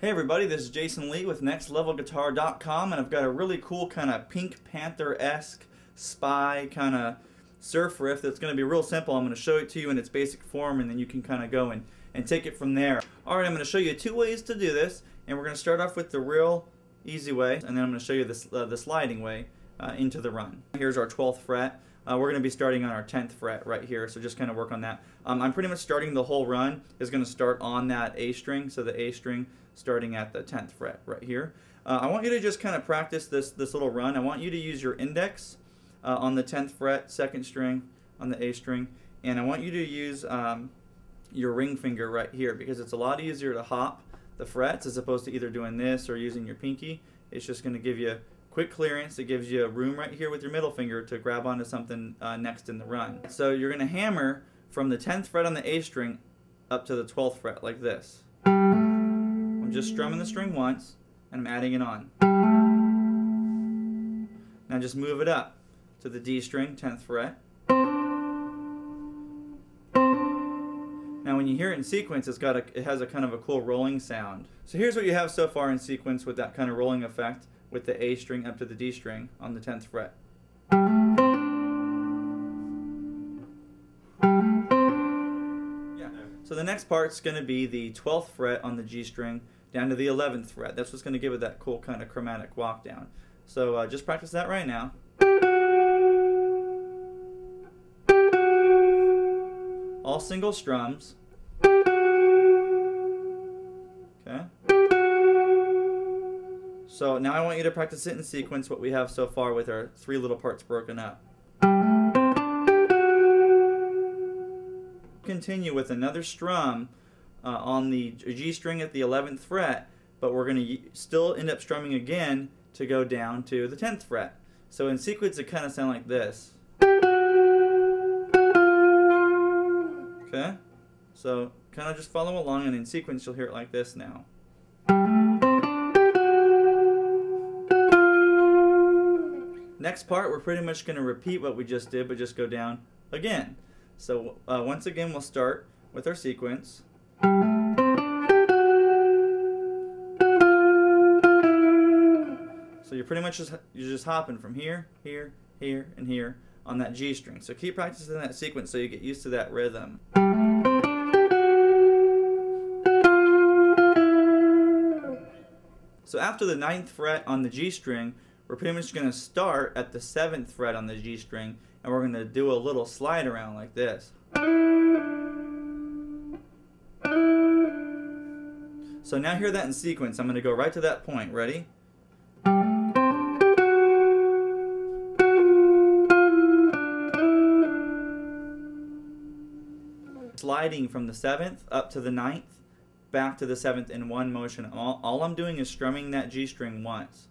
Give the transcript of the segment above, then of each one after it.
Hey everybody, this is Jason Lee with NextLevelGuitar.com, and I've got a really cool kind of Pink Panther-esque spy kind of surf riff that's going to be real simple. I'm going to show it to you in its basic form, and then you can kind of go and take it from there. Alright, I'm going to show you two ways to do this, and we're going to start off with the real easy way, and then I'm going to show you the sliding way into the run. Here's our 12th fret. We're going to be starting on our 10th fret right here, so just kind of work on that. I'm pretty much starting the whole run is going to start on that A string, so the A string starting at the 10th fret right here. I want you to just kind of practice this little run. I want you to use your index on the 10th fret, 2nd string on the A string, and I want you to use your ring finger right here because it's a lot easier to hop the frets as opposed to either doing this or using your pinky. It's just going to give you quick clearance. It gives you room right here with your middle finger to grab onto something next in the run. So you're going to hammer from the 10th fret on the A string up to the 12th fret like this. I'm just strumming the string once and I'm adding it on. Now just move it up to the D string, 10th fret. Now when you hear it in sequence, it has a kind of a cool rolling sound. So here's what you have so far in sequence with that kind of rolling effect with the A string up to the D string on the 10th fret. Yeah. So the next part's going to be the 12th fret on the G string down to the 11th fret. That's what's going to give it that cool kind of chromatic walk down. So just practice that right now. All single strums. Okay. So now I want you to practice it in sequence, what we have so far with our three little parts broken up. Continue with another strum on the G string at the 11th fret, but we're going to still end up strumming again to go down to the 10th fret. So in sequence it kind of sounds like this. Okay? So kind of just follow along, and in sequence you'll hear it like this now. Next part, we're pretty much going to repeat what we just did, but just go down again. So once again, we'll start with our sequence. So you're pretty much just hopping from here, here, here, and here on that G string. So keep practicing that sequence so you get used to that rhythm. So after the 9th fret on the G string, we're pretty much going to start at the 7th fret on the G string, and we're going to do a little slide around like this. So now hear that in sequence. I'm going to go right to that point. Ready? Sliding from the 7th up to the 9th, back to the 7th in one motion. All I'm doing is strumming that G string once.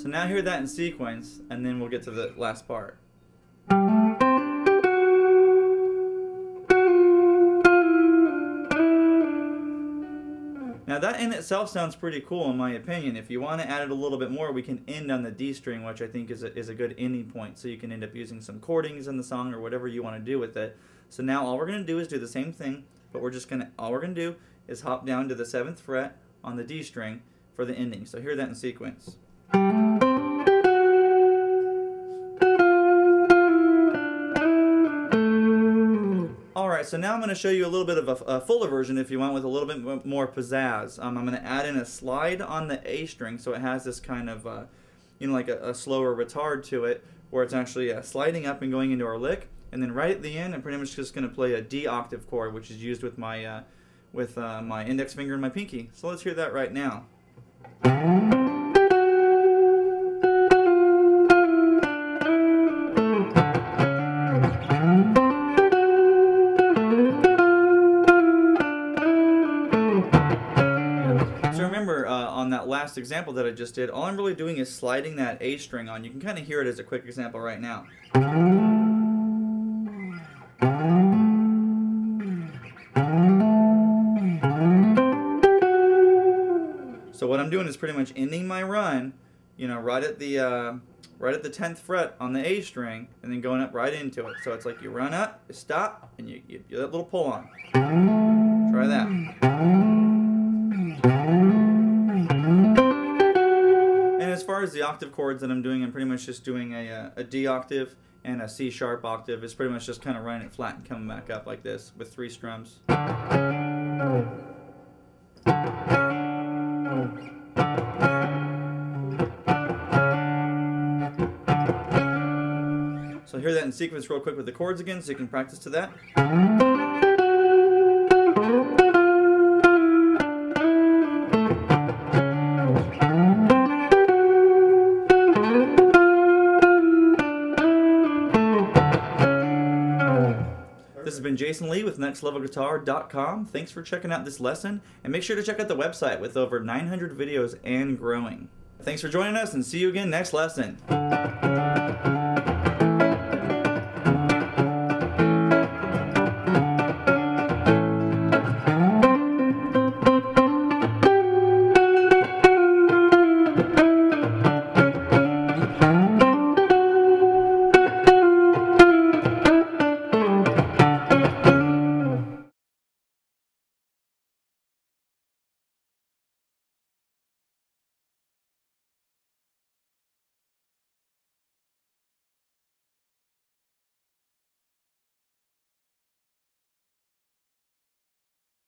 So now hear that in sequence, and then we'll get to the last part. Now that in itself sounds pretty cool in my opinion. If you want to add it a little bit more, we can end on the D string, which I think is a good ending point. So you can end up using some chordings in the song or whatever you want to do with it. So now all we're going to do is do the same thing, but all we're going to do is hop down to the 7th fret on the D string for the ending. So hear that in sequence. Alright, so now I'm going to show you a little bit of a fuller version if you want, with a little bit more pizzazz. I'm going to add in a slide on the A string, so it has this kind of, like a slower retard to it, where it's actually sliding up and going into our lick. And then right at the end, I'm pretty much just going to play a D octave chord, which is used with my my index finger and my pinky. So let's hear that right now. So remember, on that last example that I just did, all I'm really doing is sliding that A string on. You can kind of hear it as a quick example right now. So what I'm doing is pretty much ending my run you know, right at the 10th fret on the A string, and then going up right into it. So it's like you run up, you stop, and you get that little pull on. Try that. And as far as the octave chords that I'm doing, I'm pretty much just doing a D octave and a C sharp octave. It's pretty much just kind of running it flat and coming back up like this with 3 strums. So hear that in sequence real quick with the chords again, so you can practice to that. This has been Jason Lee with nextlevelguitar.com. Thanks for checking out this lesson, and make sure to check out the website with over 900 videos and growing. Thanks for joining us, and see you again next lesson.